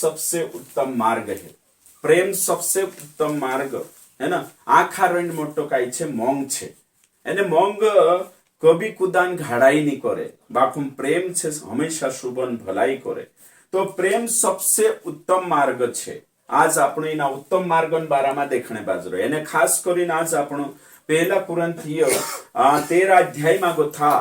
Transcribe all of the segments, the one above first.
सबसे उत्तम मार्ग है। प्रेम सबसे उत्तम मार्ग है ना। आखा रहीने मोटो काई छे मोंग छे। एने मोंग कभी कुदान घाड़ाई नहीं करे। बाकुम प्रेम छे हमेशा शुभन भलाई करे। तो प्रेम सबसे उत्तम मार्ग छे। आज આપણે એના ઉત્તમ માર્ગન બારામાં દેખણે બાજરો એને ખાસ કરીને આજ આપણો પહેલા કુરંથીઓ 13 અધ્યાયમાં ગોથા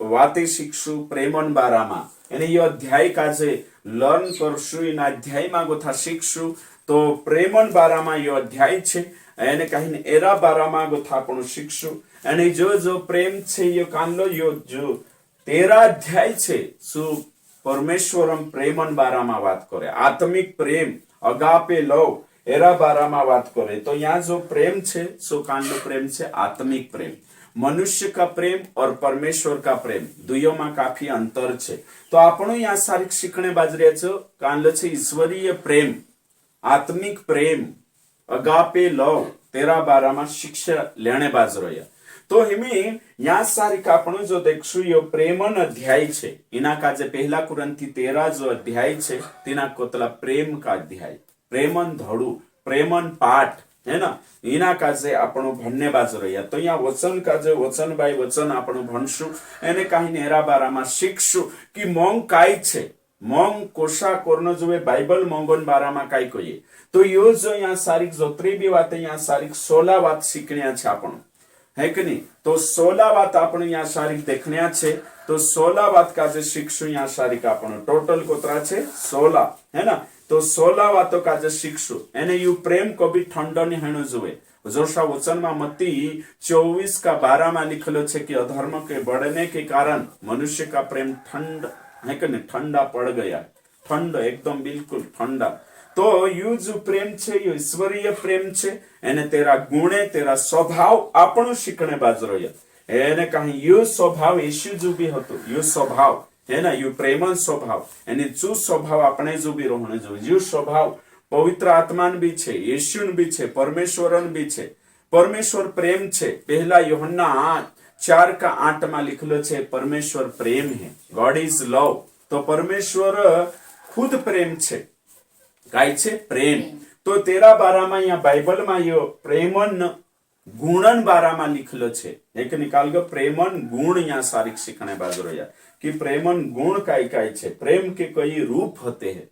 વાતે શીખશું પ્રેમન બારામાં એને એ અધ્યાય કાજે લર્ન કરશું એના અધ્યાયમાં ગોથા શીખશું તો પ્રેમન બારામાં એ અધ્યાય છે એને કહીને એરા બારામાં ગોથા આપણું શીખશું અને જો પ્રેમ છે એ કાનલો જો 13 અધ્યાય છે શું પરમેશ્વરમ પ્રેમન બારામાં વાત કરે આત્મિક પ્રેમ अगापे लव एरा बारामा बात करे तो यहाँ जो प्रेम छे सो कांडो प्रेम छे आत्मिक प्रेम। मनुष्य का प्रेम और परमेश्वर का प्रेम दुयो में काफी अंतर छे। तो आपणो यहाँ सारिक शिखणे बाजरे छो कांडो छे ईश्वरीय प्रेम आत्मिक प्रेम अगापे लव तेरा बारामा शिक्षा लेने बाजरो या तो हिमी यहाँ सारिक आपणो जो देखशु यो प्रेमन अध्याय छे इना काजे पहला कुरंथी 13 जो अध्याय छे तिना कोतला प्रेम का अध्याय प्रेमन धड़ू प्रेमन पाठ है ना इना काजे आपणो भणने बाजरो या तो यहाँ वचन काजे वचन बाय वचन आपणो भणशु एने काही नेरा बारामा शिखशु कि मोंग काय छे मोंग कोशा कोरनो जोवे बाइबल मोंगन बारामा काय कहिए तो यो जो यहाँ सारिक जोत्री बी वाते यहाँ सारिक 16 बात सीखण्या छे आपणो है कि नहीं। तो 16 बात आपण यहाँ शारीरिक देखने छे तो 16 बात का जे शिक्षु यहाँ शारीरिक आपण टोटल कोतरा छे 16 है ना। तो 16 बातों का जे शिक्षु एने यू प्रेम को भी ठंडो नहीं हेणो जुए जोशा वचन में मती 24 का 12 में लिखलो छे कि अधर्म के बढ़ने के कारण मनुष्य का प्रेम ठंड है कि नहीं ठंडा पड़ गया ठंड एकदम बिल्कुल ठंडा। तो यू जो प्रेम छे यो ईश्वरीय प्रेम छे एने तेरा गुणे तेरा स्वभाव आपणो शिकणे बाजरो एने कहीं यो स्वभाव यीशु जो भी हतो यो स्वभाव है ना यो प्रेमन स्वभाव एने जो स्वभाव आपणे जो भी रोहणे जो यो स्वभाव पवित्र आत्मान भी छे यीशुन भी छे परमेश्वरन भी छे। परमेश्वर प्रेम छे पहला यूहन्ना 4:8 में लिखलो छे परमेश्वर प्रेम है गॉड इज लव। तो परमेश्वर खुद प्रेम छे काय छे प्रेम। तो 13 बारामा यहाँ बाइबल में यो प्रेमन गुणन बारामा लिखलो छे एक निकाल गो प्रेमन गुण यहाँ सारिक शिखणे बाजरो या कि प्रेमन गुण काय काय छे प्रेम के कई रूप होते हैं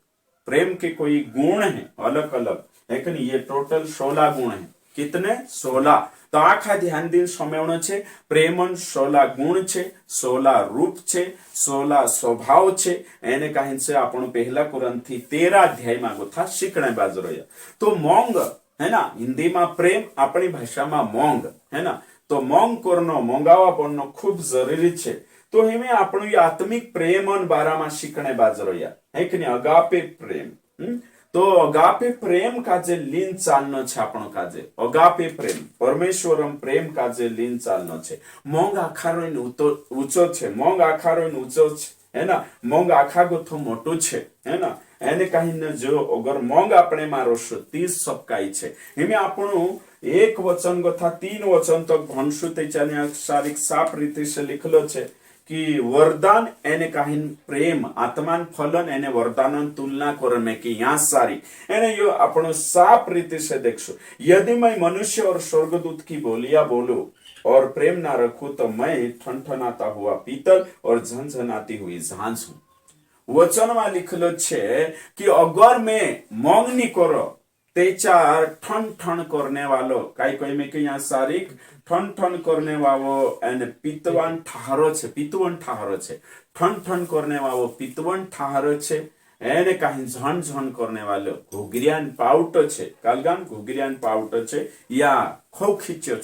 प्रेम के कोई गुण है अलग अलग है कि नहीं। ये टोटल 16 गुण है कितने 16। तो आखा ध्यान दिन समयणो छे प्रेमन 16 गुण छे 16 रूप छे 16 स्वभाव छे एने कहीं से आपण पहला कुरंथी 13 अध्याय में गोथा शिकणे बाजरो या। तो मोंग है ना हिंदी में प्रेम अपनी भाषा में मोंग है ना। तो मोंग करनो मोंगावा बननो खूब जरूरी छे। तो हिमे आपण आत्मिक प्रेमन बारा में शिकणे बाजरो या है कि नहीं अगापे प्रेम। तो अगापे प्रेम काजे लीन चालनो छे आपणो काजे अगापे प्रेम परमेश्वरम प्रेम काजे लीन चालनो छे। मोंग आखारोइन ऊंचो छे मोंग आखारोइन ऊंचो छे है ना मोंग आखा गोथो मोटो छे है ना एने कहीं न जो अगर मोंग आपणे मारोशो 30 सबकाई छे हिमे आपणो एक वचन गोथा 3 वचन तक भणशु तेच्याने शारीरिक साफ रीते से लिखलो छे कि वरदान एने कहीं प्रेम आत्मान फलन एने वरदान तुलना करने की यहाँ सारी एने यो अपनो साफ रीति से देखशो यदि मैं मनुष्य और स्वर्गदूत की बोलियां बोलूं और प्रेम ना रखूं तो मैं ठनठनाता हुआ पीतल और झनझनाती हुई झांझ हूं। वचन में लिखलो छे कि अगर मैं मोंग नहीं करो तेचार ठन ठन करने वालो काई कोई में के यहाँ सारिक ठन ठन करने वालो एने पितवन ठारो छे ठन ठन करने वालो पितवन ठारो छे एने कहीं झन झन करने वालो घुगरियान पाउटो छे कालगान घुगरियान पाउटो छे या खौ खींचो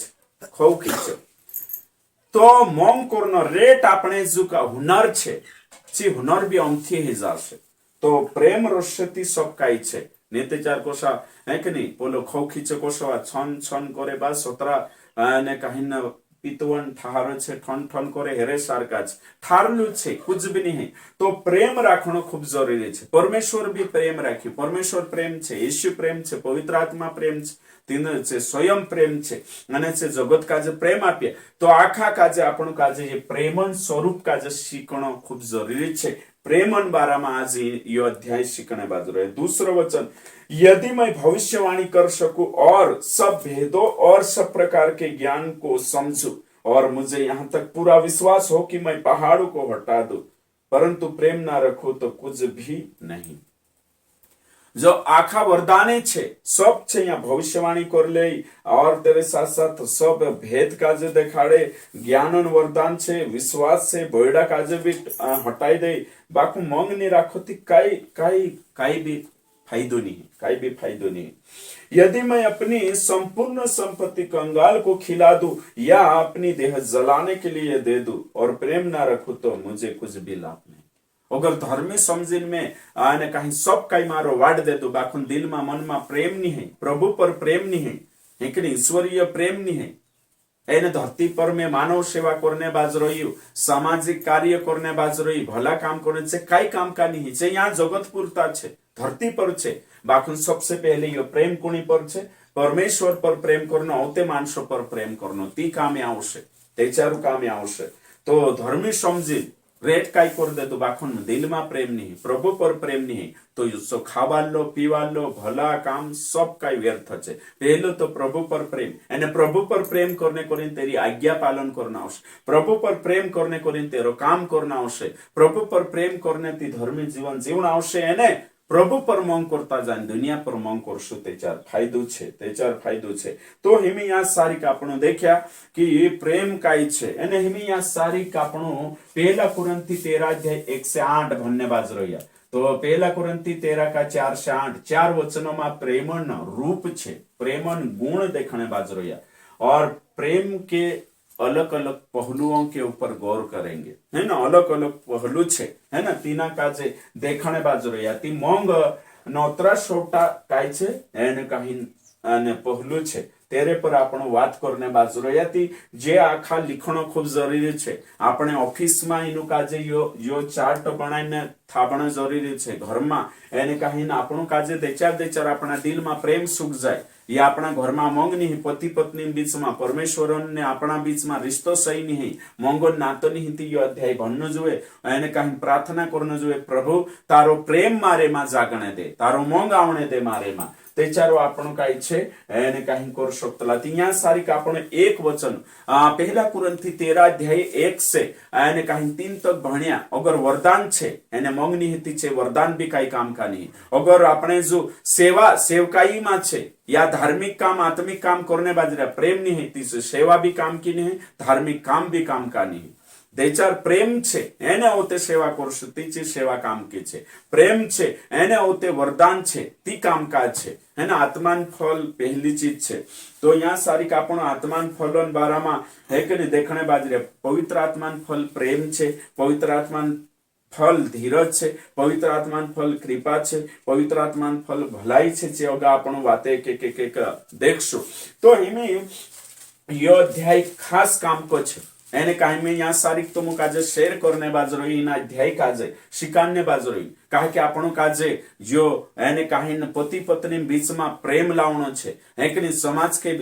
तो मोंग करनो रेट आपणे जो का हुनर छे ची हुनर भी अमथी ही जाशे। तो प्रेम रस्यती सब काई छे नेते चार कोशा है कि नहीं बोलो खौ खींचे कोशा छन छन करे बा सतरा ने कहीं न पितवन ठारो छे ठन ठन करे हेरे सारकाच ठारलू छे कुछ भी नहीं। तो प्रेम राखनो खूब जरूरी छे। परमेश्वर भी प्रेम राखी परमेश्वर प्रेम छे यीशु प्रेम छे पवित्र आत्मा प्रेम छे तीन छे स्वयं प्रेम छे अने छे जगत काजे प्रेम आपे। तो आखा काजे आपण काजे ये प्रेमन स्वरूप काजे शिकणो खूब जरूरी छे प्रेमन बारा में आज ये अध्याय सीखने बाजू रहे। दूसरा वचन, यदि मैं भविष्यवाणी कर सकूं और सब भेदों और सब प्रकार के ज्ञान को समझूं और मुझे यहां तक पूरा विश्वास हो कि मैं पहाड़ों को हटा दूं, परंतु प्रेम ना रखो तो कुछ भी नहीं। जो आखा वरदाने छे सब छे, यहाँ भविष्यवाणी कर ले और तेरे साथ साथ सब भेद काजे देखाड़े, ज्ञानन वरदान छे, विश्वास छे, बोयडा काजे भी हटाई दे, बाकू मंग नहीं राखो थी काई भी फायदो नहीं, काई भी फायदो नहीं। यदि मैं अपनी संपूर्ण संपत्ति कंगाल को खिला दूं या अपनी देह जलाने के लिए दे दूं और प्रेम ना रखूं तो मुझे कुछ भी लाभ नहीं। अगर धर्मी समझीन में आने कहीं सब कई मारो वाड़ दे दो, बाखुन दिल में मन में प्रेम नहीं है, प्रभु पर प्रेम नहीं है, एक ईश्वरीय प्रेम नहीं है, एने धरती पर में मानव सेवा करने बाज रही, सामाजिक कार्य करने बाज रही, भला काम करने से कई काम का नहीं है, यहाँ जगत पूरता छे, धरती पर छे, बाखुन सबसे पहले ये प्रेम कोनी पर छे, परमेश्वर पर प्रेम करना, औते मानसों पर प्रेम करना, ती कामे आवशे, ते चारु कामे आवशे। तो धर्मी समझी रेट काई कर दे तो बाखुन दिल में प्रेम नहीं, प्रभु पर प्रेम नहीं, तो सो खावा लो पीवा लो भला काम सब काई व्यर्थ छे। पहलो तो प्रभु पर प्रेम, एने प्रभु पर प्रेम करने को तेरी आज्ञा पालन करना आवश्यक, प्रभु पर प्रेम करने को तेरो काम करना आवश्यक, प्रभु पर प्रेम करने ती धर्मी जीवन जीवन आवश्यक, एने प्रभु पर मंग करता जान दुनिया पर मंग करशु ते चार फायदो छे। तो हिमी यहाँ सारी कापणो देख्या कि ये प्रेम काई छे, एने हिमी यहाँ सारी कापणो पहला कुरंथी 13 अध्याय 1 से 8 भन्ने बाज रह्या। तो पहला कुरंथी 13 का 4 से 8 चार वचनों में प्रेमन रूप छे, प्रेमन गुण देखने बाज रह्या और प्रेम के अलग अलग पहलुओं के ऊपर गौर करेंगे, है ना, अलग अलग पहलू छे, है ना, तीना काजे देखने बाजू रह्या। ती मोंग नौतरा छोटा काय छे एने कहीं अने पहलू छे तेरे पर आपण बात करने बाजू रह्या। ती जे आखा लिखणो खूब जरूरी छे, आपणे ऑफिस में एनु काजे यो चार्ट बनाईने थाबणो जरूरी छे, घर में एने कहीं आपणो काजे देचार आपणा दिल में प्रेम सुख जाए, ये अपना घर में मंग नहीं, पति पत्नी बीच में परमेश्वर ने अपना बीच में रिश्तो सही नहीं, मंगो नातो नहीं, थी यो अध्याय भणनो जोए, एने कहीं प्रार्थना करनो जोए, प्रभु तारो प्रेम मारे में जागणे दे, तारो मंग आवणे दे मारे में, ते चारो आपण काई छे एने कहीं कर सकतला। तिया सारी का आपण एक वचन पहला कुरंथी 13 अध्याय 1 से एने कहीं 3 तक भण्या। अगर वरदान छे एने मंग नहीं थी छे, वरदान भी काई काम का नहीं। अगर आपने जो सेवकाई में छे या धार्मिक काम आत्मिक काम करने बाजरा प्रेम नहीं है, सेवा भी काम की नहीं, धार्मिक काम भी काम का नहीं। देचार प्रेम छे एने ओते सेवा करशु, तीची सेवा काम की छे, प्रेम छे एने ओते वरदान छे, ती काम का छे, है ना, आत्मान फल पहली चीज छे। तो यहाँ सारी का आपण आत्मान फलन बारा में है कि नहीं देखने बाजरे, पवित्र आत्मान फल प्रेम छे, पवित्र आत्मान फल धीरज छे, पवित्र आत्मान फल कृपा छे, पवित्र आत्मान फल भलाई छे, जे अगा आपण वाते के देखशु। तो हिमे यो अध्याय खास काम को छे, एने काहे में यहाँ सारी तो मु काजे शेयर करने बाज रही, इन अध्याय काजे शिकान्य बाज रही, कहा कि आपणो काजे जो एने काहे न पति पत्नी बीच में प्रेम लावणो छे, है कि नहीं, समाज के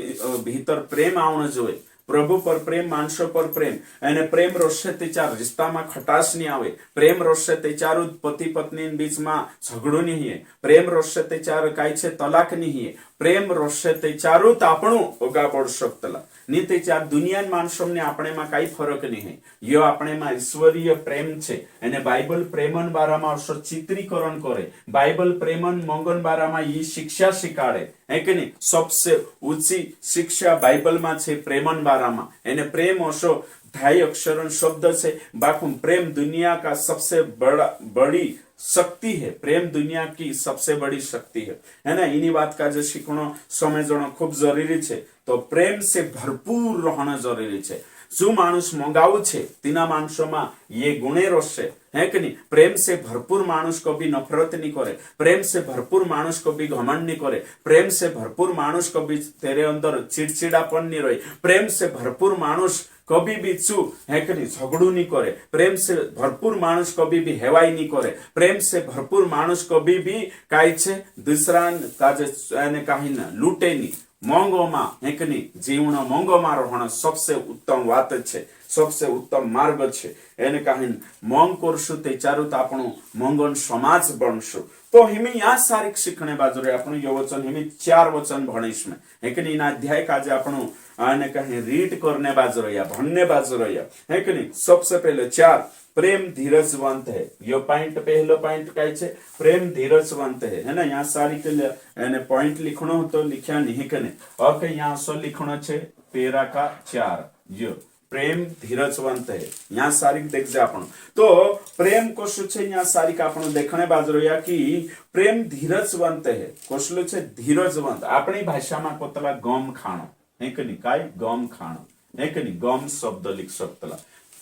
भीतर प्रेम आवणो जोए, प्रभु पर प्रेम, मानसो पर प्रेम, एने प्रेम रोषे ते चार रिश्ता में खटास नहीं आवे, प्रेम रोषे ते चार पति पत्नी बीच में झगड़ो नहीं है, प्रेम रोषे ते चार काई छे तलाक नहीं है, प्रेम रोषे ते चारू तापणु ओगा पड़ सकतला नीते चार दुनिया मानसों ने अपने में कई फरक नहीं है, यो अपने में ईश्वरीय प्रेम छे। एने बाइबल प्रेमन बारा में चित्रीकरण करे, बाइबल प्रेमन मंगन बारा में ये शिक्षा शिकाड़े, है कि नहीं, सबसे ऊंची शिक्षा बाइबल में छे प्रेमन बारा में। एने प्रेम ओशो 2.5 अक्षरन शब्द छे, बाकू प्रेम दुनिया का सबसे बड़ी शक्ति है, प्रेम दुनिया की सबसे बड़ी शक्ति है ना। इन्हीं बात का जो सीखनो समझना खूब जरूरी छे। तो प्रेम से भरपूर रहना जरूरी छे। जो मानुष मंगाऊ छे तीना मानुषों में ये गुणे रोषे, है कि नहीं, प्रेम से भरपूर मानुष कभी नफरत नहीं करे, प्रेम से भरपूर मानुष कभी घमंड नहीं करे, प्रेम से भरपूर मानुष कभी तेरे अंदर चिड़चिड़ापन नहीं रहे, प्रेम से भरपूर मानुष कभी भी है कि नहीं झगड़ू नहीं करे, प्रेम से भरपूर मानुष कभी भी हेवाई नहीं करे, प्रेम से भरपूर मानुष कभी भी काई छे दूसरा काजे कहीं ना लूटे नहीं, મોંઘોમાં હેકની જીવનો મોંઘોમાં રહણ सबसे उत्तम વાત છે, सबसे उत्तम માર્ગ છે. એને કહીને મોંઘ કરશું તે ચારું તો આપણું મોંઘોન સમાજ બનશું. તો हिमी या सारिक शिकणे बाजू रे आपण यो वचन हिमी 4 वचन भणीश में हेकनी ना अध्याय काजे आपण आने कहीं रीड करने बाजू रहिया भणने बाजू रहिया हेकनी. सबसे पहले 4 प्रेम धीरजवंत है. यो पॉइंट पहलो पॉइंट काय छे प्रेम धीरजवंत है ना. यहाँ सारी के एने पॉइंट लिखणो तो लिख्या नहीं कने ओके. यहाँ सो लिखणो छे पेरा का 4 यो प्रेम धीरजवंत है. यहाँ सारी देख जे आपण तो प्रेम कोशु छे यहाँ सारी का आपण देखणे बाजू रहिया कि प्रेम धीरजवंत है. कोशलो छे धीरजवंत. आपणी भाषा में कोतला गम खाणो हेकनी काय गम खाणो हेकनी गम शब्द लिख सकतला.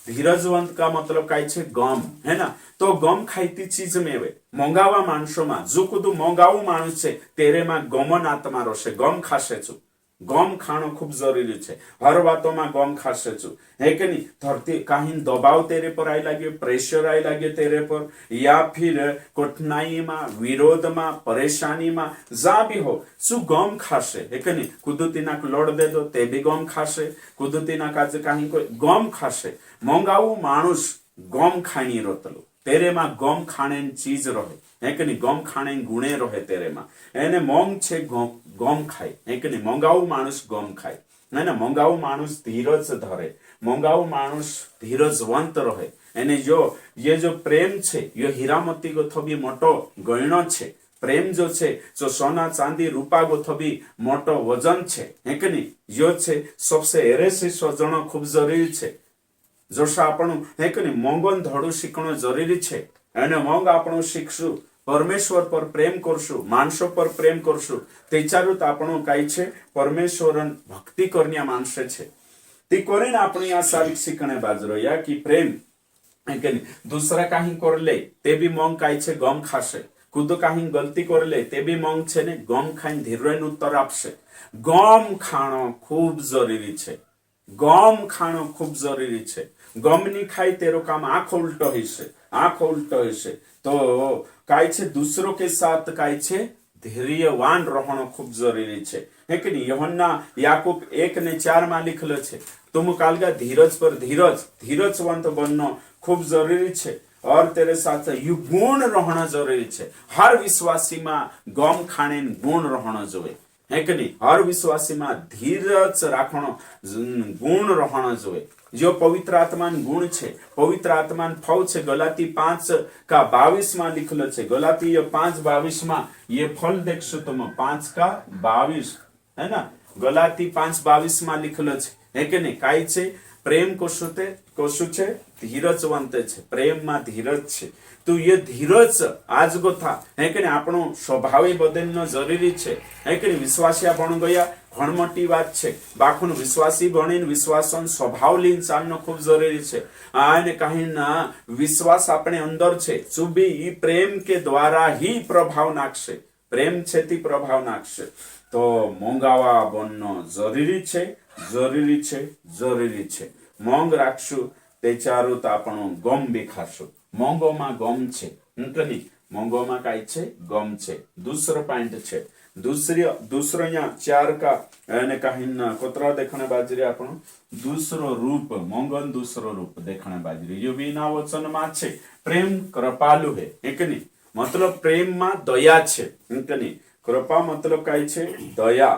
धीरजवंत का मतलब काय छे गम है ना. तो गम खाईती चीज में वे मोंगावा माणसो में जो कुदू मोंगावू माणस छे तेरे में गमन आत्मा रोशे गम खाशे छु. गम खाणो खूब जरूरी छे. हर वातो में गम खाशे छु है कि नहीं. धरती कहीं दबाव तेरे पर आई लगे प्रेशर आई लगे तेरे पर या फिर कठिनाई में विरोध में परेशानी में जा भी हो शू गम खाशे है कि नहीं. कुदुती ना लोड दे दो ते भी गम खाशे. कुदुती ना काजे कहीं कोई गम खाशे. मोंगावू मानुष गम खाणी रोतलो तेरे में गम खाने चीज रहे है कि नहीं. गम खाने गुणे रहे तेरे में एने मोंग छे गम खाए है कि नहीं. मोंगावू मानुष गम खाए है ना. मोंगावू मानुष धीरज धरे. मोंगावू मानुष धीरजवंत रहे. एने जो ये जो प्रेम छे यो हीरामती गोथो भी मोटो गयणो छे. प्रेम जो छे जो सोना चांदी रूपा गोथो भी मोटो वजन छे है कि नहीं. यो छे सबसे एरेसी सजणो खूब जरूरी छे. जोशा आपण है कि नहीं मोंगोन धड़ू शीखणो जरूरी छे. अने मोंग आपण शीखशु परमेश्वर पर प्रेम करशु माणसो पर प्रेम करशु तेचारूत आपण काय छे परमेश्वरन भक्ति करनिया माणसे छे. ती करीने आपण या सारी शिकणे बाजरो या कि प्रेम है कि नहीं. दूसरा कहीं कर ले ते भी मोंग काय छे गम खाशे. खुद कहीं गलती कर ले ते भी मोंग छे ने गम खाई धीरेन उत्तर आपशे. गम खाणो खूब जरूरी छे. गम खाणो खूब जरूरी छे. गम नी खाई तेरो काम आंख उल्टो हशे. आंख उल्टो हशे तो काय छे दूसरों के साथ काय छे धैर्यवान रहणो खूब जरूरी छे है कि नहीं. यूहन्ना याकूब 1:4 में लिखलो छे तुम कालगा धीरज पर धीरज धीरजवंत बननो खूब जरूरी छे. और तेरे साथ यु गुण रहना जरूरी छे. हर विश्वासी में गम खाने गुण रहना जोए है कि नहीं. हर विश्वासी में धीरज राखणो गुण रहना जोए. जो पवित्र आत्मा गुण छे पवित्र आत्मा फल छे गलाती 5:22 में लिखलो छे. गलाती 5:22 में ये फल देखशो तुम 5:22 है ना. गलाती 5:22 में लिखलो छे है कि नहीं. काय छे प्रेम कोशु छे धीरजवंत छे. प्रेम में धीरज छे. तो ये धीरज आज गो था है कि नहीं. आपणो स्वभाव बदलनो जरूरी छे है कि नहीं. विश्वासिया बन गया घण मोटी बात छे. बाखुन विश्वासी बनीने विश्वासन स्वभाव लीन चालनो खूब जरूरी छे. आने कहीं ना विश्वास अपने अंदर छे चुबी ई प्रेम के द्वारा ही प्रभाव नाखशे. प्रेम छे ती प्रभाव नाखशे. तो मोंगावा बननो जरूरी छे जरूरी छे जरूरी छे. मोंग राखशु ते चारुत आपणो गम बी खाशु. मोंगो में गम छे नहीं. मोंगो में काय छे गम छे. दूसरो पॉइंट छे दूसरो यहाँ 4 का कहीं कोतरा देखने बाजरी आपण दूसरो रूप मोंगन दूसरो रूप देखने बाजरी यो बिना वचन में छे प्रेम कृपालु है कि नहीं. मतलब प्रेम में दया छे कि नहीं. कृपा मतलब काय छे दया.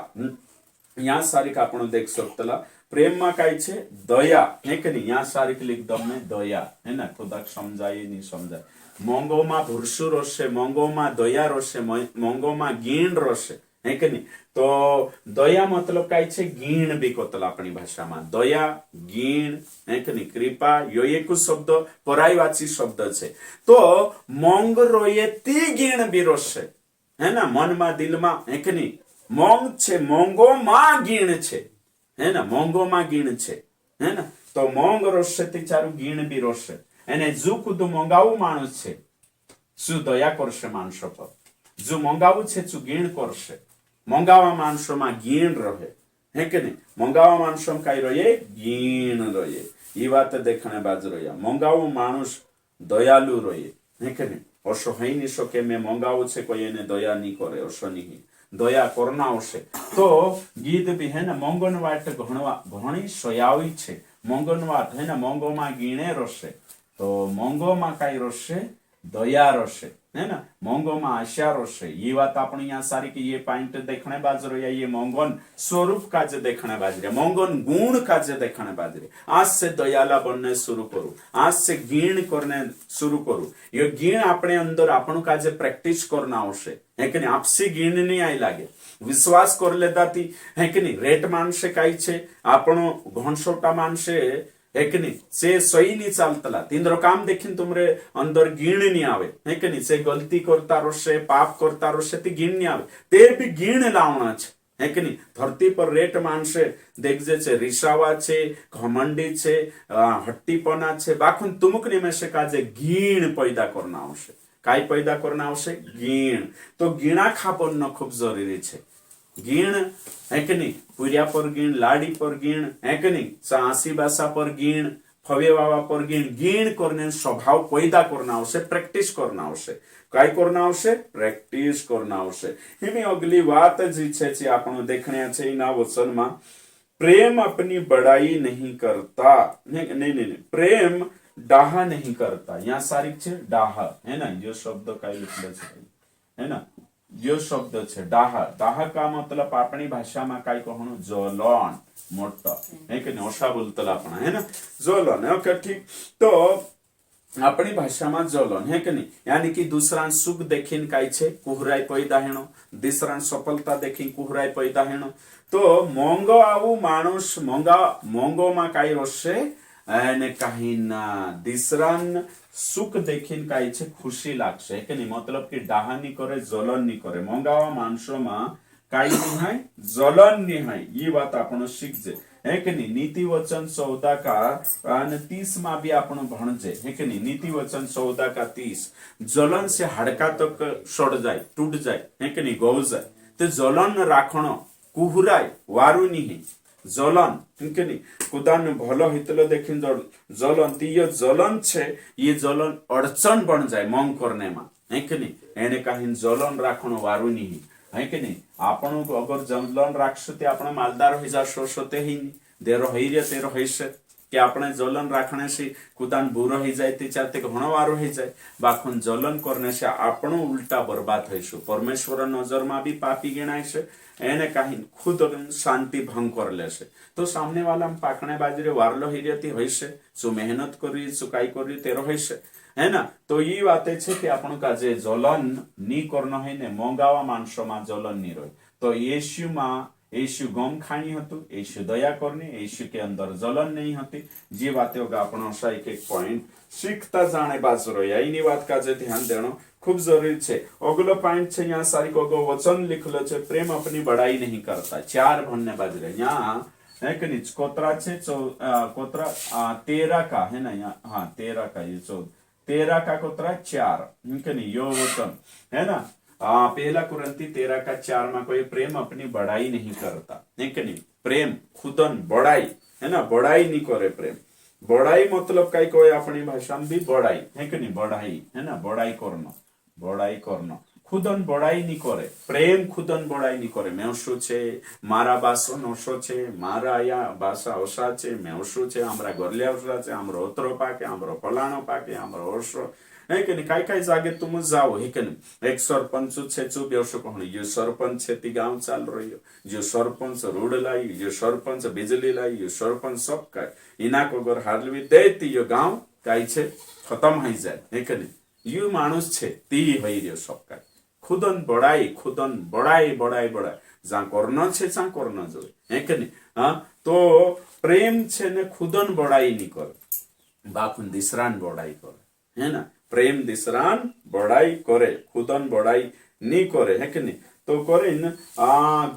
यहाँ सारी का आपण देख सकतला प्रेम में काय छे दया है कि नहीं. यहाँ सारी लिख दम में दया है ना. खुदा समझाए नहीं समझाए. मोंगो में भूरसु रोशे मोंगो में दया रोशे मोंगो में गीण रोशे है कि नहीं. तो दया मतलब काय छे गीण भी कोतला अपनी भाषा में दया गीण है कि नहीं. कृपा यो एक शब्द परायवाची शब्द छे. तो मोंग रोये ती गीण भी रोशे है ना. मन में दिल में है कि नहीं. मोंग छे मोंगो में गीण छे है ना. मोंगो में गीण छे है ना. तो मोंग रोशे ती चारू गीण भी रोशे. એને જો કુદુ મોંગાવું માણસ છે શું દયા કરશે માણસો પર. જો મોંગાવું છે શું ગીણ કરશે. મોંગાવા માણસોમાં ગીણ રહે હે કે નહીં. મોંગાવા માણસોમાં કઈ રહે ગીણ રહે. એ વાત દેખણે બાજુ રહ્યા. મોંગાવું માણસ દયાલુ રહે હે કે નહીં. ઓશો હઈ નહીં શકે મેં મોંગાવું છે કોઈ એને દયા નહીં કરે ઓશો નહીં. दया करना आवश्य। तो गीत भी है ना मोंगन वाट घणी सोयावी छे मोंगन वाट है ना मोंगो में गीणे रोसे तो मोंगो में कई रोसे दया रोसे है ना मोंगो में आशा रोसे। ये बात अपनी यहाँ सारी कि ये पॉइंट देखने बाज रहा ये मोंगन स्वरूप का जे देखने बाज रहे मोंगन गुण का जे देखने बाज रहे। आज से दयाला बनने शुरू करूँ आज से गीण करने शुरू करूँ ये गीण अपने अंदर आपण का जे प्रैक्टिस करना आवश्य है कि नहीं। आपसी गीण नहीं आई लागे विश्वास कर लेता थी है कि नहीं। रेट मानसे काई छे आपण घणसोटा मानसे है कि नहीं से सही नहीं चालतला तीनरो काम देखिन तुमरे अंदर गीण नहीं आवे है कि नहीं। से गलती करता रोसे पाप करता रोसे ती गीण नहीं आवे ते भी गीण लावना छे है कि नहीं। धरती पर रेट मानसे देखजे छे रिसावा छे घमंडी छे हट्टीपना छे बाखुन तुमुक में से काजे गीण पैदा करना आवश्यक काय पैदा करना आवश्यक गीण। तो गीणा खापन खूब जरूरी छे गीण है कि नहीं। पुरिया पर गीण लाड़ी पर गीण है कि नहीं। सासी बासा पर गीण फवे बाबा पर गीण गीण करने स्वभाव पैदा करना आवश्यक प्रैक्टिस करना आवश्यक काय करना आवश्यक प्रैक्टिस करना आवश्यक। हिमी अगली बात जी छे आपण देखने छे इना वचन में प्रेम अपनी बड़ाई नहीं करता नहीं प्रेम डाहा नहीं करता। यहाँ सारी छे डाहा है ना जो शब्द काय लिखले छे है ना जो शब्द छे डाहा डाहा का मतलब अपनी भाषा में काय कहणु जलन मोटो है कि नहीं ओशा बोलतला आपण है ना जलन ओके ठीक। तो अपनी भाषा में जलन है कि नहीं यानी कि दूसरा सुख देखीन काय छे कुहराई पैदा हेणो दूसरा सफलता देखीन कुहराई पैदा हेणो। तो मोंगो आवु मानुष मोंगो में काय रोसे અને काही ना दिसरान सुख देखीन काही छे खुशी लागशे के नहीं मतलब कि डाहा नहीं करे जलन नहीं करे मोंगावा माणसो में काही नहीं है जलन नहीं है। ये बात आपण सीखजे है कि नहीं। नीति वचन 14 का 30 में भी आपण भणजे है कि नहीं। नीति वचन 14 का 30 जलन से हाडका तक सड़ जाए टूट जाए है कि नहीं गौ जाए तो जलन राखण कुहराय वारु नहीं जलन ठीक नहीं कुदान भलो हितलो देखिन जलन ती ये जलन छे ये जलन अड़चन बन जाए मंग करने में है कि नहीं। एने कहीं जलन राखण वारु नहीं है कि नहीं। आपण अगर जलन राखशो ते आपण मालदार हो जाशो सोते ही नहीं देरो हई रे तेरो हईसे कि આપણે जलन राखने से कुदान बुरो ही जाए ते चाते घणो वारो ही जाए बाखन जलन करने से आपण उल्टा बर्बाद होइशो परमेश्वर नजर में भी पापी गिणाय छे एने कहीं खुद शांति भंग कर लेशे। तो सामने वाला पाकणे बाजरे वारलो ही रहती होइशे जो मेहनत करी चुकाई करी तेरो होइशे है ना। तो ये बातें छे कि आपण का जे जलन नी करनो है ने मोंगावा मानसो में जलन नी रहे। तो यीशु में यीशु गम खानी हतु यीशु दया करनी यीशु के अंदर जलन नहीं होती। जी बातें होगा आपण सा एक पॉइंट सीखता जाने बाजरो यही बात का जे ध्यान देनो खूब जरूरी छे। अगलो पॉइंट छे यहाँ सारी को वचन लिखलो छे प्रेम अपनी बड़ाई नहीं करता 4 भन्ने बाजरे यहाँ है कि नहीं। कोतरा छे कोतरा 13 का है ना यहाँ हाँ 13 का ये 13 का कोतरा 4 है कि नहीं यो वचन है ना। पहला कुरंती 13 का 4 में कोई प्रेम अपनी बड़ाई नहीं करता है कि नहीं। प्रेम खुदन बड़ाई है ना बड़ाई नहीं करे प्रेम बड़ाई मतलब कई कोई अपनी भाषा में भी बड़ाई है कि नहीं बड़ाई है ना बड़ाई करना खुदन बड़ाई नहीं करे प्रेम खुदन बड़ाई नहीं करे। मैं शू छे मारा बासो नशो छे मारा या बासा ओसा छे मैं शू छे आमरा गोरलिया ओसा छे आमरो ओतरो पाके आमरो फलाणो पाके आमरो ओसो है कि नहीं। काही काही जागे तुम जाओ है कि नहीं। एक सरपंच छे चु बेवशो कहणो यो सरपंच छे ती गांव चाल रह्यो जो सरपंच रोड लाई जो सरपंच बिजली लाई यो सरपंच सब का इना को अगर हालवी दे ती यो गांव काई छे खत्म हो जाए है कि नहीं। यो मानुष छे ती होई रियो सब का खुदन बड़ाई जा करना छे जा करना जोए है कि नहीं। हाँ तो प्रेम छे ने खुदन बड़ाई नहीं करे बाकुन दिसरान बड़ाई करे है ना। प्रेम दिसरान बड़ाई करे खुदन बड़ाई नहीं करे है कि नहीं। तो करे न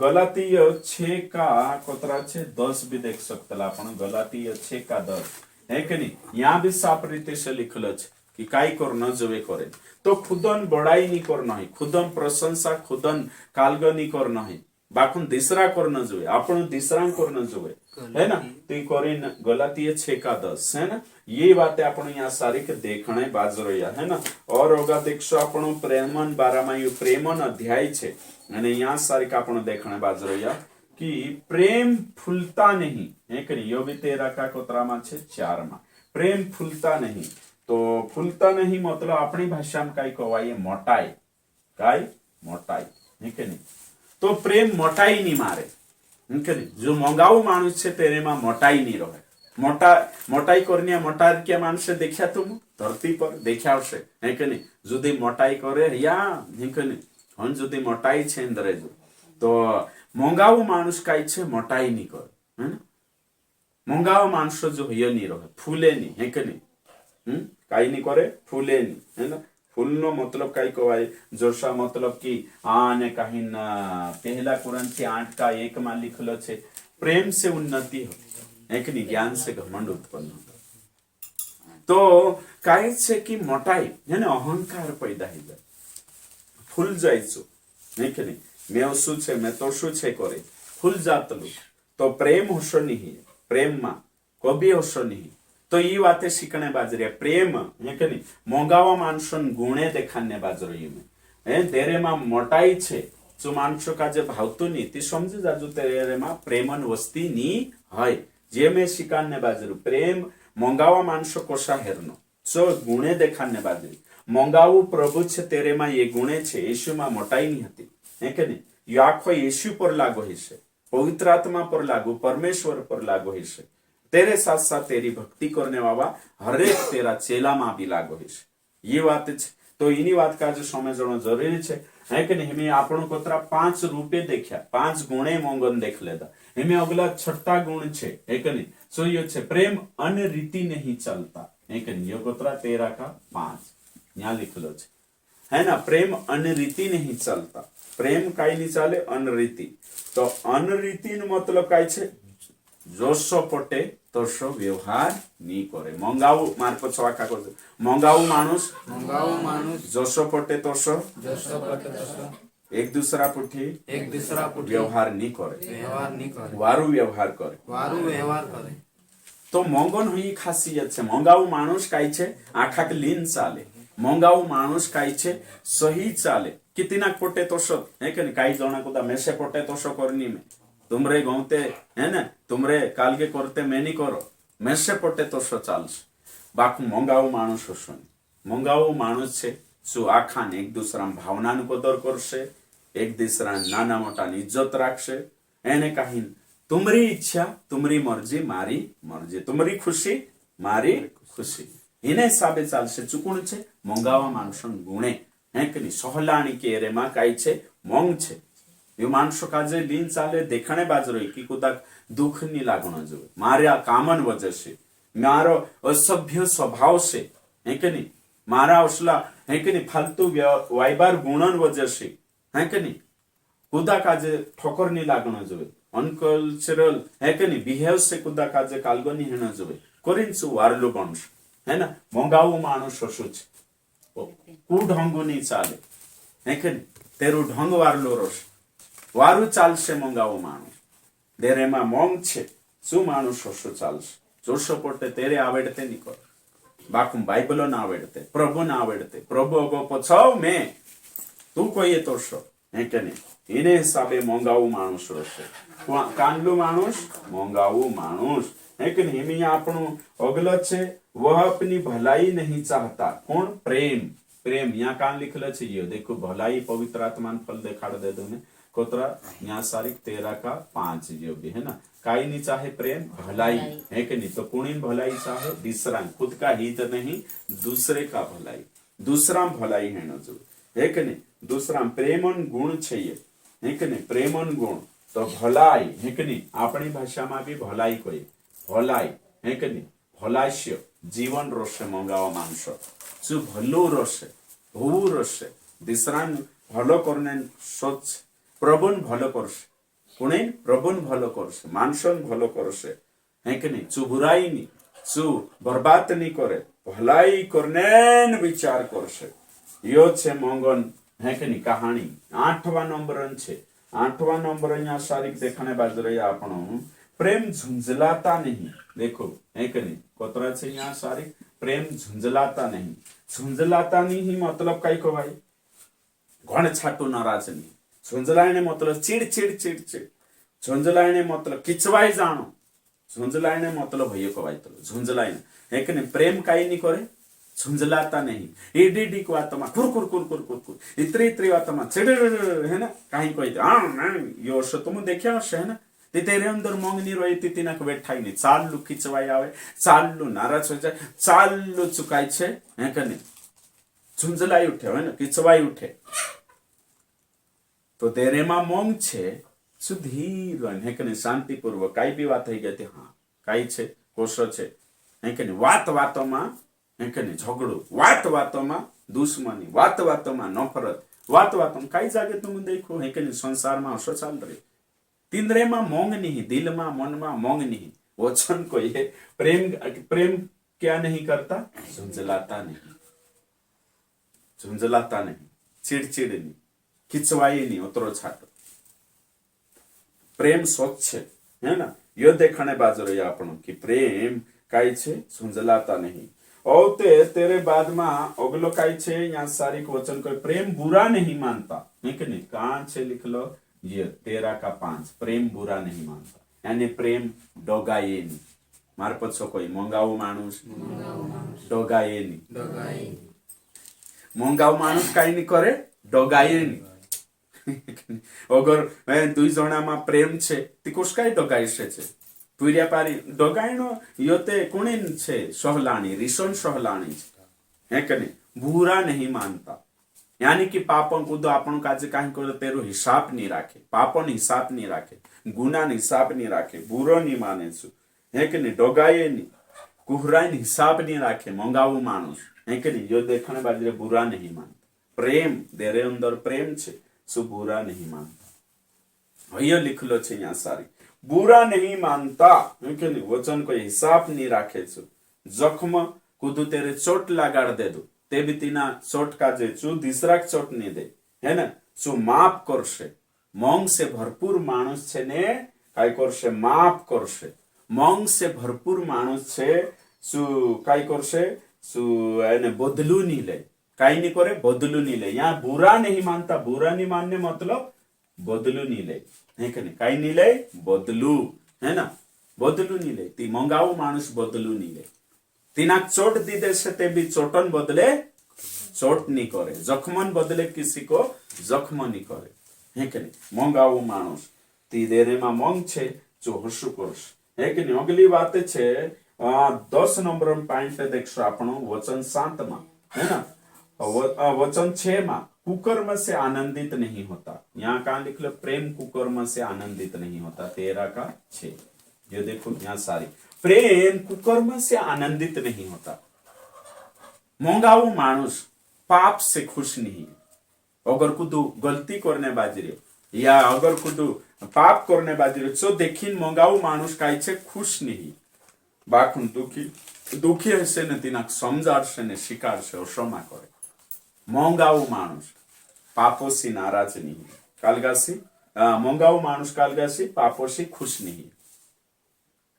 गलातीय 6 का कोतरा छे 10 भी देख सकते अपन गलातीय 6 का 10 है कि नहीं। यहाँ भी साफ रीते से लिखल कि काई करना जोवे करे। तो खुदन बड़ाई नहीं करना है खुदन प्रशंसा खुदन कालग नहीं करना है बाकुन दिसरा करना जोवे आपण दिसरा करना जोवे है ना। तो करे गलातीय 6 का 10 है ना। ये बातें आपण यहाँ सारी के देखने बाजरो है ना। और होगा देखो आपण प्रेमन बारा में प्रेमन अध्याय छे અને यहाँ सारिका आपण देखने बाज रहा कि प्रेम फूलता नहीं है कि यो भी 13 का कोतरा में छे 4 में प्रेम फूलता नहीं तो फूलता नहीं मतलब अपनी भाषा में कई कहवाय मोटाई काय मोटाई है कि नहीं तो प्रेम मोटाई नहीं मारे है कि नहीं जो मोंगाऊ मानुष छे तेरे में मोटाई नहीं रहे मोटाई करने मोटा क्या मानुष देखा तुम धरती पर देखा है कि नहीं जुदी मोटाई करे या है कि नहीं हन जुदी मोटाई छे अंदर जो तो मोंगाऊ मानुष काई छे मोटाई नहीं करे है ना मोंगाऊ मानुष जो ये नहीं रहे फूले नहीं है कि नहीं काई नहीं करे फूले नहीं है ना फूल नो मतलब कई कहवाय जोशा मतलब कि आने कहीं पहला कुरान थी 8 का 1 में लिखलो छे प्रेम से उन्नति हो है कि नहीं ज्ञान से घमंड उत्पन्न हो तो काई छे कि मोटाई है ना अहंकार पैदा ही जाए फूल जाए है कि नहीं मैं शू छे मैं तो शू छे करे फूल जातलू तो प्रेम होशो नहीं प्रेम में कभी होशो नहीं तो ये बातें सीखने बाज रही प्रेम है कि नहीं मोंगावा मानसन गुणे देखाने बाज रही में तेरे में मोटाई छे जो मानसो का जे भावतु नहीं ती समझ जाजू तेरे में प्रेमन वस्ती नी है जे में शिकाने बाजरू प्रेम मोंगावा मानसो कोशा हेरनो सो गुणे देखाने बाजरी मोंगावू प्रभु छे तेरे में ये गुणे छे यीशु में मोटाई नहीं हती है कि नहीं ये आखो यीशु पर लागू है पवित्र आत्मा पर लागू परमेश्वर पर लागू है तेरे साथ साथ तेरी भक्ति करने वाला हर एक तेरा चेला में भी लागू है ये बात तो इन्हीं बात का जो समझना जरूरी है कि नहीं हमें आपनो कोतरा 5 रूपे देखा 5 गुणे मोंगन देख लेता हमें अगला 6ठा गुण छे है कि नहीं सो ये छे प्रेम अन्य रीति नहीं चलता है कि नहीं ये कोतरा 13 का 5 यहाँ लिख लो छे है ना प्रेम अन्य रीति नहीं चलता प्रेम काई नहीं चाले अनरीति तो अनरीति मतलब काई छे जोशो पटे तोशो व्यवहार नहीं करे मोंगाऊ मार पछो आखा कर मोंगाऊ मानुष जोशो पटे तोशो एक दूसरा पुठी व्यवहार नहीं करे वारू व्यवहार करे तो मोंगन हुई खासियत छे मोंगाऊ मानुष काई छे आखा के लीन चाले मोंगाऊ मानुष काई छे सही चाले कितना पोटे तोशो है कि काई जना कुदा मेसे पोटे तोशो करनी में तुमरे गौते है ना तुमरे काल के करते मैं नहीं करो मेसे पोटे तोशो चालश बाकू मोंगाऊ मानुष होशो मोंगाऊ मानुष छे जो आखा ने एक दूसरा भावना नु कदर करशे एक दूसरा नाना मोटा इज्जत राखशे एने कहीं तुमरी इच्छा तुमरी मर्जी मारी मर्जी तुमरी खुशी मारी खुशी इने हिसाबे चालशे चुकुण छे मोंगावा मानुषन गुणे है कि नहीं सहलाणी के रे मा काई छे मोंग छे यो मानुषो काजे लीन चाले देखणे बाजरो की कुदाक दुख नहीं लागणो जोवे मारा कामन वजह से मारो असभ्य स्वभाव से है कि नहीं मारा उसला है कि नहीं फालतू वाइबार गुणन वजह से है कि नहीं कुदा काजे ठोकर नहीं लागणो जोवे अनकल्चरल है कि नहीं बिहेव से कुदा काजे कालगो नहीं हेणो जोवे करिन्सु वारलो बणश है ना मोंगाऊ मानुष होशुच कुढंगु नहीं चाले है कि नहीं तेरु ढंग वारलो रोश वारु चालशे मोंगाऊ मानुष देरे मा मोंग छे सु मानुष होशो चालशे जोशो पोटे तेरे आवडते नहीं कर बाकू बाइबलो ना आवडते प्रभु ना आवडते प्रभु अगो पछाव में तू कोई तो शो है कि नहीं इने हिसाबे मोंगाऊ मानुष रोशे कांडलू मानुष मोंगाऊ मानुष है कि नहीं में आपनु अगलो छे वह अपनी भलाई नहीं चाहता कौन प्रेम प्रेम यहाँ कान लिखल छे ये देखो भलाई पवित्र आत्मा फल देखाड़ दे दो ने कोतरा यहाँ सारिक 13 का 5 जो भी है ना काई नहीं चाहे प्रेम भलाई है कि नहीं तो कुणीन भलाई चाहे दूसरा खुद का हित नहीं दूसरे का भलाई दूसरा भलाई है न जो है कि नहीं दूसरा प्रेमन गुण छे ये है कि नहीं प्रेमन गुण तो भलाई है कि नहीं अपनी भाषा में भी भलाई कोई भलाई है कि नहीं भलाश्य जीवन रोशे मंगावा मानस जो भलो रोशे हु रोशे दूसरा भलो करने सोच प्रभुन भलो करसे पुणे प्रभुन भलो करसे मानसन भलो करसे है कि नहीं चु बुराई नहीं चु बर्बाद नहीं करे भलाई करने विचार करसे यो छे मंगन है कि नहीं कहानी 8वां नंबर छे 8वां नंबर यहाँ सारिक देखने बाज रही आपण प्रेम झुंझलाता नहीं देखो है कि नहीं कोतरा छे यहाँ सारिक प्रेम झुंझलाता नहीं ही मतलब कई को भाई घण छाटू नाराज नहीं झुंझलाने मतलब चिड़ चिड़ चिड़ चिड़, झुंझलाने मतलब किचवाई जानो, झुंझलाने मतलब भैया कवाई तो झुंझलाने है कि नहीं। प्रेम काई नहीं करे, झुंझलाता नहीं। एडी एडी को वातमा कुर कुर कुर कुर कुर कुर इतरी इतरी वातमा चिड़ है ना कहीं कोई यो शो तुम देखा है ना ते तेरे अंदर मोंग नहीं रही थी तिना को बैठा नहीं चालू खिंचवाई आवे, चालू नाराज हो जाए, चालू चुकाई छे है कि नहीं। झुंझलाई उठे है ना, खिंचवाई उठे तो तेरे में मोंग छे सुधीर है कि नहीं, शांतिपूर्वक कई भी बात થઈ ગઈ हाँ कई छे कोशो छे है कि नहीं। वात वातों में है कि नहीं झगड़ो, वात वातों में दुश्मनी, वात वातों में नफरत, वात वातों में कई जागे तुम देखो है कि नहीं संसार में असो चाल रही। तिंद्रे में मोंग नहीं, दिल में मन में मोंग नहीं। वचन को ये प्रेम प्रेम क्या नहीं करता, झुंझलाता नहीं, झुंझलाता नहीं, चिड़चिड़ नहीं, खिंचवाई नहीं उतरो छाटो। प्रेम स्वच्छ है ना, यो देखने बाजू रही आपनो कि प्रेम काई छे झुंझलाता नहीं। और तेरे बाद में अगलो काई छे यहाँ सारी वचन को प्रेम बुरा नहीं मानता है कि नहीं। कहां छे लिख लो ये 13 का 5, प्रेम बुरा नहीं मानता यानी प्रेम डोगाये नहीं। मार पछो कोई मोंगाऊ मानुस डोगाये नहीं, मोंगाऊ मानुस काई नहीं करे डोगाये नहीं। अगर दुई जना में प्रेम छे ती कोश काई डोगाई छे पूरिया पारी डोगाईनो योते कुणीन छे सहलाणी रिसोन सहलाणी है कि नहीं। बुरा नहीं मानता यानी कि पापन कूदो आपण काजे काई करो तेरो हिसाब नहीं राखे, पापन हिसाब नहीं राखे, गुना हिसाब नहीं राखे, बुरो नहीं माने छु है कि नहीं। डोगाये नहीं, कुहराइन हिसाब नहीं राखे मोंगाऊ मानुस है कि नहीं। यो देखने बाजरे बुरा नहीं मानता। प्रेम तेरे अंदर प्रेम छे सु बुरा नहीं मानता। भैया लिख लो छे यहाँ सारी बुरा नहीं मानता है कि नहीं। वचन को हिसाब नहीं राखे छु, जख्म कूदू तेरे चोट लगाड़ दे दो ते भी तीना चोट का जे चू तीसरा चोट नहीं दे है ना। सु माफ करशे, मोंग से भरपूर मानुस छे ने काई करशे माफ करशे। मोंग से भरपूर मानुस छे सु काई करशे सु एने बदलू नहीं ले, काई नहीं करे बदलू नहीं ले। यहाँ बुरा नहीं मानता, बुरा नहीं मानने मतलब बदलू नहीं ले है कि नहीं। काई नहीं ले बदलू है ना, बदलू नहीं ले। ती मोंगाऊ मानुस बदलू नहीं ले, तीना चोट दी दे से ते भी चोटन बदले चोट नहीं करे, जख्मन बदले किसी को जख्म नहीं करे है कि नहीं। मोंगाऊ मानुस ती देरे में मोंग छे जो हसु करश है कि नहीं। अगली बात छे 10 नंबर पॉइंट देखशो आपनो वचन 7 में है ना। वचन 6 में कुकर्म से आनंदित नहीं होता। यहाँ कहा लिख लो प्रेम कुकर्म से आनंदित नहीं होता 13 का 6। ये देखो यहाँ सारी प्रेम कुकर्म से आनंदित नहीं होता। मोंगाऊ मानुस पाप से खुश नहीं। अगर कुछ गलती करने बाजरे या अगर कुछ पाप करने बाजरे तो देखिन मोंगाऊ मानुस काई छे खुश नहीं। बाखुन दुखी दुखी हसे ने तिना समझार से ने शिकार से क्षमा करे। मोंगाऊ मानुस पापोसी नाराज नहीं, कालगासी मोंगाऊ मानुस कालगासी पापोसी खुश नहीं।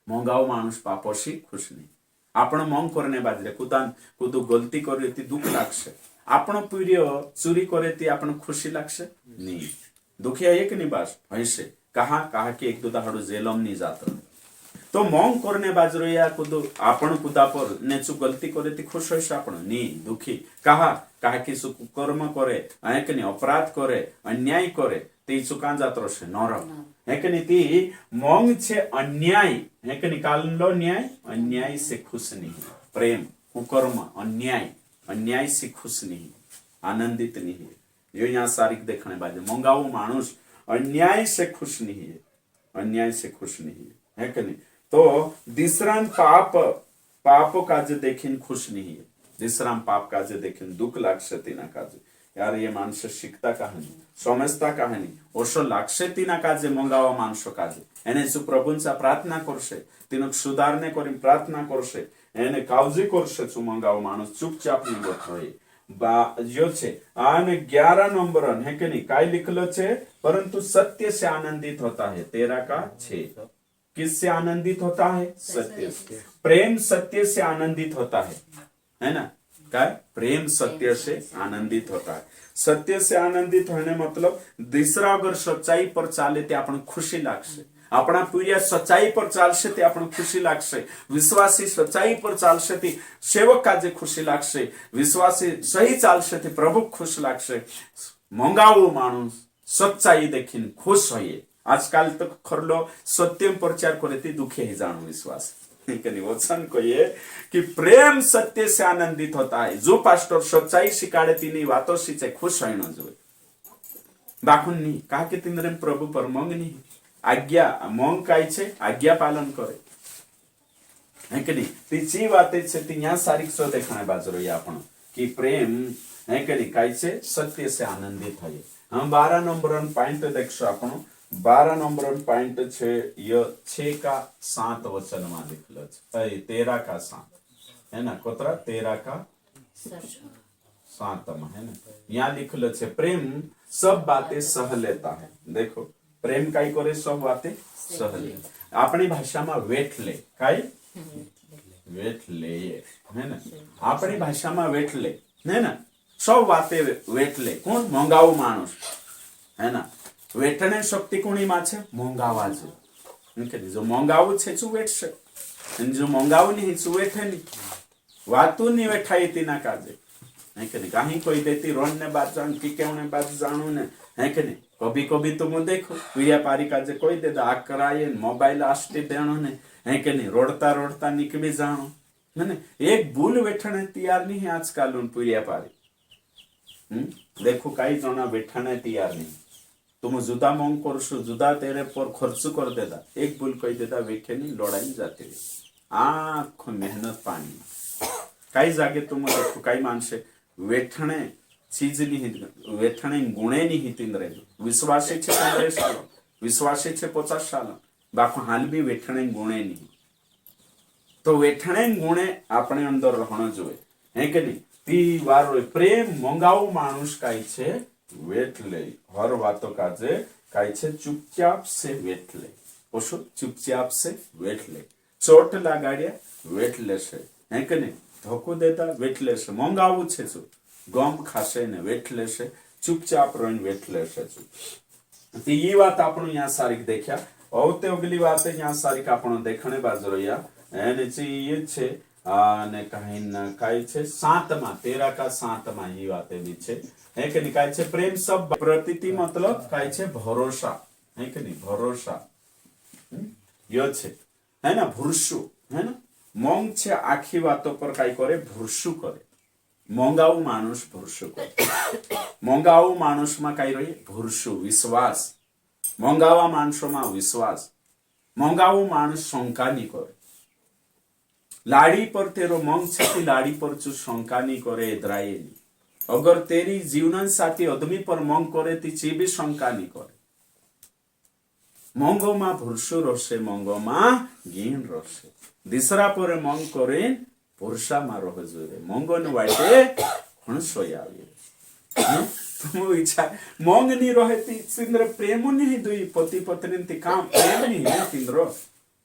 मोंगाऊ मानुस पापोसी खुश नहीं। आपण मोंग करने बाजरे कुदान कुदू गलती करे ती दुख लागसे, आपण पीड़ियो चोरी करे ती आपण खुशी लागसे नहीं। दुखिया एक नहीं बास हसे कहा कि एक दो दाड़ो जेलम नहीं जातो तो मोंग करने बाजरो या कुदू आपण कुदा पर नेचु गलती करे ती खुश होइसे आपण नहीं दुखी कहा कि सु कर्म करे है कि नहीं, अपराध करे अन्याय करे ती चुकान जातो से नरक है कि नहीं। ती मोंग छे अन्याय है कि नहीं, कालो न्याय अन्याय से खुश नहीं। प्रेम कुकर्म अन्याय अन्याय से खुश नहीं, आनंदित नहीं है। यो यहाँ सारी देखने बाजे मोंगाऊ मानुस अन्याय से खुश नहीं है, अन्याय से खुश नहीं है कि नहीं। तो दिसरान पाप काजे देखिन खुश नहीं है, दिसराम पाप काजे देखिन दुख लागसे तीना काजे यार ये मानस शिकता कहानी समजता कहानी ओशो लागसे तीना काजे मोंगावा मानसो काजे एने सु प्रभुंचा प्रार्थना करशे तीनो सुधारने करी प्रार्थना करशे एने कावजी करशे सु मोंगावा मानुस चुपचाप नहीं बथोए बा जो छे आने 11 नंबर है कि नहीं काय लिखलो छे परंतु सत्य से आनंदित होता है 13 का 6। किससे आनंदित होता है? सत्य से। प्रेम सत्य से आनंदित होता है ना। क्या प्रेम सत्य से आनंदित होता है। सत्य से आनंदित होने मतलब दूसरा अगर सच्चाई पर चाले ते आपण खुशी लागશે, આપણા પ્રિય સચ્ચાઈ પર ચાલશે તે આપણે ખુશી લાગશે, વિશ્વાસી સચ્ચાઈ પર ચાલશે તે સેવક કાજે ખુશી લાગશે, વિશ્વાસી સહી ચાલશે તે પ્રભુ ખુશ લાગશે। મોંઘાવો માણસ સચ્ચાઈ દેખીને ખુશ હોઈએ। આજકાલ તો ખરલો સત્યમ પ્રચાર કરે તે દુખે ही जानो विश्वास वचन कहिए कि प्रेम सत्य से आनंदित होता है। जो पास्टर सच्चाई सिखाड़े तीनी बातों से खुश होना जो बाखुन नहीं कहा कि तिंद्रे प्रभु पर मंग नहीं आज्ञा मंग काय छे आज्ञा पालन करे है कि नहीं। तीची बात छे ती यहाँ सारी सो देखाने बाजू रही आपण कि प्रेम है कि नहीं काय छे सत्य से आनंदित होइए। हम 12 नंबर पॉइंट देखशो आपण 12 नंबर पॉइंट छे य 6 का 7 वचन में लिखलो छे 13 का 7 है ना कोतरा 13 का 7 में है ना यहाँ लिखलो छे प्रेम सब बातें सह लेता है। देखो प्रेम काई करे सब बातें सह ले। अपनी भाषा में वेठ ले काई वेठ ले है ना अपनी भाषा में वेठ ले है ना सब बातें वेठ ले। कौन मोंगाऊ मानुष है ना वेठने शक्ति कोनी में छे मोंगावा जो जो मोंगाऊ छे छु वेठशे जो मोंगाऊ नहीं छु वेठे नहीं वातु नहीं वेठाई तीना काजे है कि नहीं। कहीं कोई देती रोन ने बात जान की केवने बात जानू ने है कि नहीं। कभी कभी तो मैं देखो व्यापारी काजे कोई दे आ कराए मोबाइल आस्ते देनो ने है कि नहीं रोडता रोडता निकली जानो है ना एक भूल वेठने तैयार नहीं है आजकल उन व्यापारी देखो कई जना वेठने तैयार नहीं। तुम जुदा मांग करशो जुदा तेरे पर खर्च कर देता एक भूल कही देता वेखे नहीं लड़ाई जाती रही आख मेहनत पानी कई जागे तुम देखो कई मानसे वेठणे चीज नहीं वेठणे गुणे नहीं तींद्रे विश्वासी छे 15 साल विश्वासी छे 50 साल बाको हाल भी वेठणे गुणे नहीं। तो वेठणे गुणे अपने अंदर रहना जोए है कि नहीं। ती वारो प्रेम मोंगाऊ मानुष काई छे वेठ ले हर वातो काजे काई छे चुपचाप से वेठ ले ओशो चुपचाप से वेठ ले चोट लगाड़िया वेठ लेशे है कि नहीं धोको देता वेठ लेशे मोंगाऊ छे छो गम खाशे ने वेठ लेशे चुपचाप रहीने वेठ लेशे छो। तो ये बात आपण यहाँ सारीक देखा और ते अगली बात यहाँ सारीक आपण देखने बाजू रहा एने ये छे ने कहीं न काई छे 7 में 13 का 7 में ये बातें भी छे है कि नहीं। काई छे प्रेम सब प्रतीति मतलब काई छे भरोसा है कि नहीं भरोसा यो छे है ना भूरसु है ना मोंग छे आखी बातों पर काई करे भूरसु करे। मोंगाऊ मानुष भूरसु करे मोंगाऊ मानुष में काई रही भूरसु विश्वास मोंगावा मानुषों में विश्वास मोंगाऊ मानुष शंका नहीं करे। लाड़ी पर तेरो मंग छे लाड़ी पर चू शंका नहीं करे एदराए नहीं। अगर तेरी जीवन साथी आदमी पर मंग करे ती भी शंका नहीं करे। मंगो मा भूरसु रसे मंगो मा गीन रसे दिसरा पर मंग करे पुरुषा मा रह जोरे मंगो ने वाटे हणसो आवे तुम इच्छा मंग नहीं रहे ती सिंद्र प्रेम नहीं दुई पति पत्नी ती काम प्रेम नहीं है सिंद्र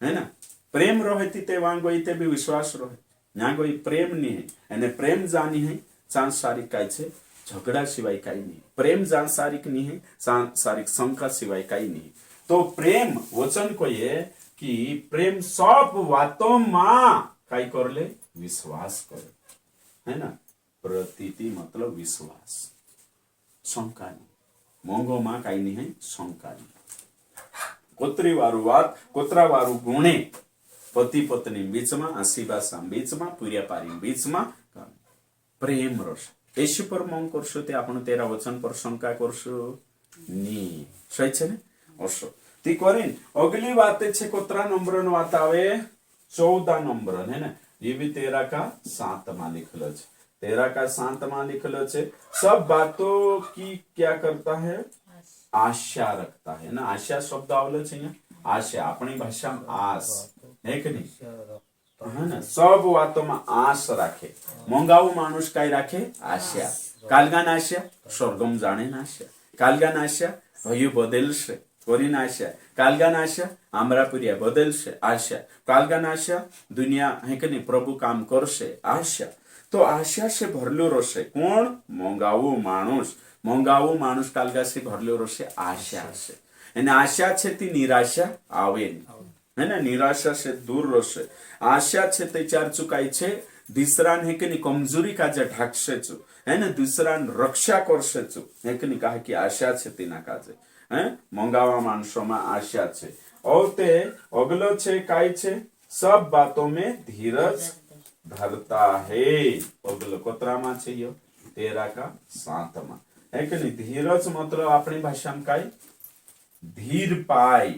है ना प्रेम रहे ते वहां गई ते भी विश्वास रहे यहाँ कोई प्रेम नहीं है एने प्रेम जानी है सांसारिक काय छे झगड़ा सिवाय काई नहीं। प्रेम सांसारिक नहीं है सांसारिक शंका सिवाय काई नहीं। तो प्रेम वचन को ये कि प्रेम सब बातों में काई कर ले विश्वास करे है ना प्रतीति मतलब विश्वास शंका नहीं मोंगो में काई नहीं है शंका नहीं। कोतरी वारू बात कोतरा वारू गुणे पति पत्नी बीच में आशीबासा बीच में पूर्यापारी बीच में प्रेम रस येशु पर मंग करशो ते आपण तेरा वचन पर शंका करशो नी सही छे ने ओशो ती करीन अगली बात छे कोतरा नंबर नो बात आवे 14 नंबर है ना ये भी 13 का 7 में लिखलो छे 13 का 7 में लिखलो छे सब बातों की क्या करता है आशा रखता है ना। आशा शब्द आवलो छे यहाँ आशा अपनी भाषा में आस है कि नहीं है ना सब बातों में आस राखे। मोंगाऊ मानुष काई राखे आशा कालगान आशा स्वर्गम जाने आशा कालगान आशा भयु बदलशे कोरीन आशा कालगान आशा आमरापुरिया बदलशे आशा कालगान आशा दुनिया है कि नहीं प्रभु काम करशे आशा। तो आशा से भरलो रोशे कोण मोंगावो माणूस कालगासी भरलो रोशे आशा से एने आशा छे ती निराशा आवे है ना निराशा से दूर रोशे आशा छे ते चार चुकाई छे दूसरान है कि कमजोरी काजे ढाकशे छु है ना दूसरान रक्षा करशे छु है कि कहा कि आशा छे तीना काजे है मंगावा माणसों में आशा छे और ते अगलो छे काई छे सब बातों में धीरज धरता है अगलो कोतरामा छे यो 13 का 7 में है कि नहीं धीरज मतलब अपनी भाषा में काई धीर पाई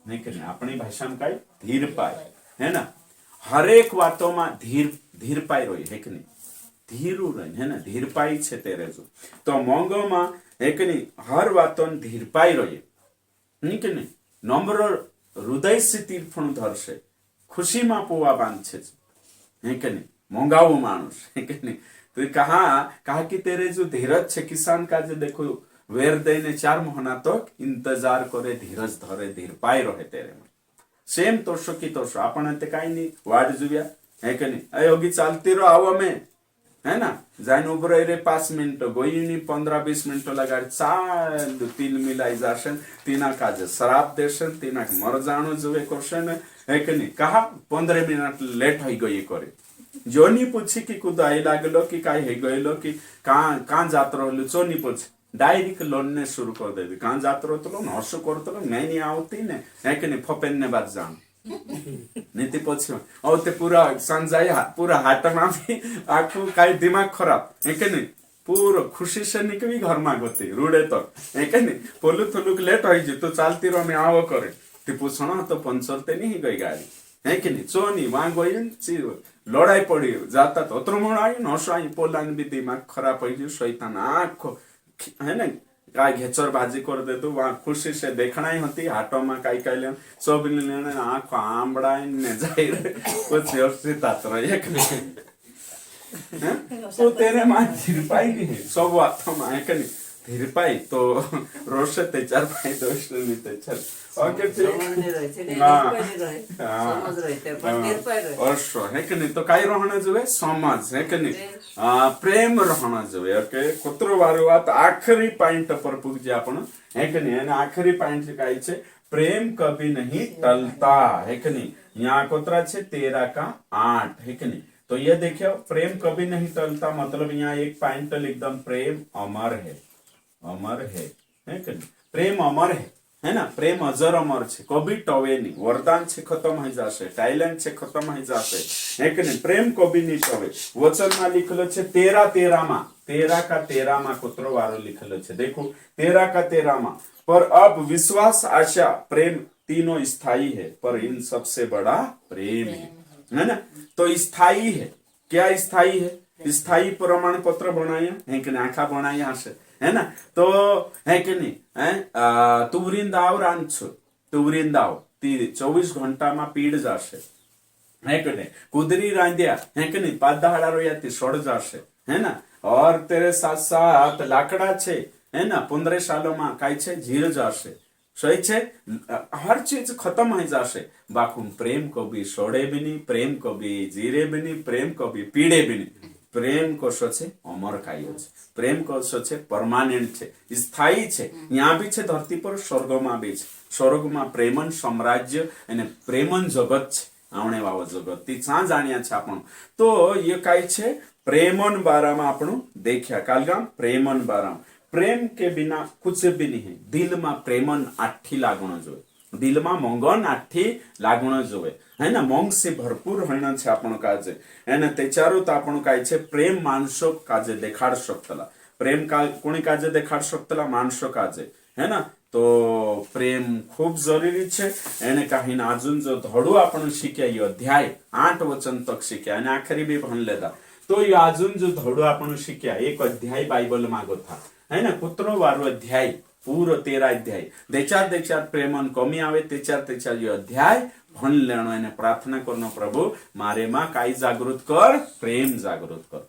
नहीं कि अपनी भाषा में काई धीर पाई है ना हर एक बातों में धीर पाई रही है कि नहीं धीरू रही है ना धीर पाई छे तेरे जो तो मोंगो में है कि नहीं हर बातों में धीर पाई रही नहीं कि नहीं नम्र हृदय से तीर्थण धरशे खुशी में पोवा बांधे है कि नहीं मोंगाऊ मानुष है कि नहीं तो कहा कि तेरे जो धीरज छे किसान का जो देखो वेर देने 4 महीना तक इंतजार करे धीरज धरे धीर पाई रहे तेरे में सेम तोषो की तोषो आपण ते काई नहीं वाट जुव्या है कि नहीं अय होगी चलती रहो आओ में है ना जाइन उबर रे 5 मिनट गोईनी 15-20 मिनट लगा चाल 3 मिलाई जाशन तीना काजे शराब देशन तीना मर जाणो जुवे क्वेश्चन है कि नहीं कहा 15 मिनट लेट हो गई करे जोनी पूछी कि कुदाई लागलो कि काई है गयलो कि कहाँ जात रहलो चोनी पूछ डायरेक्ट लोन शुरू कर देवी कहाँ जात रहो तो हर्षो करतो मैं नहीं आवती ने है कि नहीं फपेन ने बात जान नीति पछियो और ते पूरा संजाई पूरा हाट में भी आखो काई दिमाग खराब है कि नहीं पूरा खुशी से निकली घर में गति रूडे तक है कि नहीं पोलू थोलू लेट हो जी तो चलती रहो मैं आओ करे ते पूछना तो पंचर ते नहीं गई गाड़ी है कि नहीं चोनी वहां गई लड़ाई पड़ी जाता तो अत्रमण आई नशो आई पोलान भी दिमाग खराब हो गई शैतान आखो है ना काय घेचर बाजी कर दे तो वहां खुशी से देखना ही होती हाटो में काई काई ले सब लेने आंख आंबड़ा ने जाई कुछ व्यवस्थित आतर एक तो तेरे मां धीर पाई नहीं सब बातों में है कि नहीं धीर पाई तो रोशे ते चार पाई दोष नहीं ते चार ओके ठीक समझ रहते पर धीर पाई रहे और है कि नहीं तो काई रहना जुए समझ है कि नहीं प्रेम रहना जुए ओके कुतरो वारो बात आखिरी पॉइंट पर पुगजे आपण है कि नहीं आखिरी पॉइंट काई छे प्रेम कभी नहीं टलता है कि नहीं यहाँ कोतरा छे 13 का 8 है कि नहीं तो ये देखियो प्रेम कभी नहीं टलता मतलब यहाँ एक पॉइंट एकदम प्रेम अमर है कि नहीं प्रेम अमर है ना प्रेम अजर अमर छे कभी टवे नहीं वरदान छे खत्म हो जाशे टैलेंट छे खत्म हो जाशे है कि नहीं प्रेम कभी नहीं टवे वचन में लिखलो छे 13 में 13 का 13 में कुतरो वारो लिखलो छे देखो 13 का 13 में पर अब विश्वास आशा प्रेम तीनों स्थायी है पर इन सबसे बड़ा प्रेम है ना तो स्थायी है क्या स्थायी है स्थायी प्रमाण पत्र बनाया है कि आखा बनाया हसे है ना तो है कि नहीं है तुवरिंदाव रांधछो तुवरिंदाव 24 घंटा में पीड़ जाशे है कि नहीं कुदरी रांधिया है कि नहीं 5 दहाड़ा रोयाती सड़ जाशे है ना और तेरे साथ साथ लाकड़ा छे है ना 15 सालों में काई छे जीर जाशे सही छे हर चीज खत्म हो जाशे बाकुम प्रेम को भी सोड़े भी नहीं प्रेम को भी जीरे भी नहीं प्रेम को भी पीड़े भी नहीं प्रेम को छे अमर कायो छे प्रेम को छे परमानेंट छे स्थायी छे यहाँ भी छे धरती पर स्वर्ग में भी छे स्वर्ग में प्रेमन साम्राज्य अने प्रेमन जगत छे आवणे वावो जगत ती चा जाण्या छे आपण तो ये काई छे प्रेमन बारा में आपण देख्या कालगाम प्रेमन बारा प्रेम के बिना कुछ भी नहीं है दिल में प्रेमन आठी लागणो जोए दिल में मंगन आठी लागणो जोए है ना मंग से भरपूर होना छे आपण काजे एने तेचारो तो आपण काय छे प्रेम माणसो काजे देखाड शकतला प्रेम का कोणी काजे देखाड शकतला माणसो काजे है ना तो प्रेम खूब जरूरी छे एने काही ना अजून जो धडू आपण शिक्या यो अध्याय 8 वचन तक शिक्या आणि आखरी भी भण लेदा तो यो अजून जो धडू आपण शिक्या एक अध्याय बाइबल मागो था है ना कुतरो वारो अध्याय पूरो 13 अध्याय देचार प्रेमन कमी आवे तेचार यो अध्याय भण लेनो एने प्रार्थना करनो प्रभु मारे मां काई जागृत कर प्रेम जागृत कर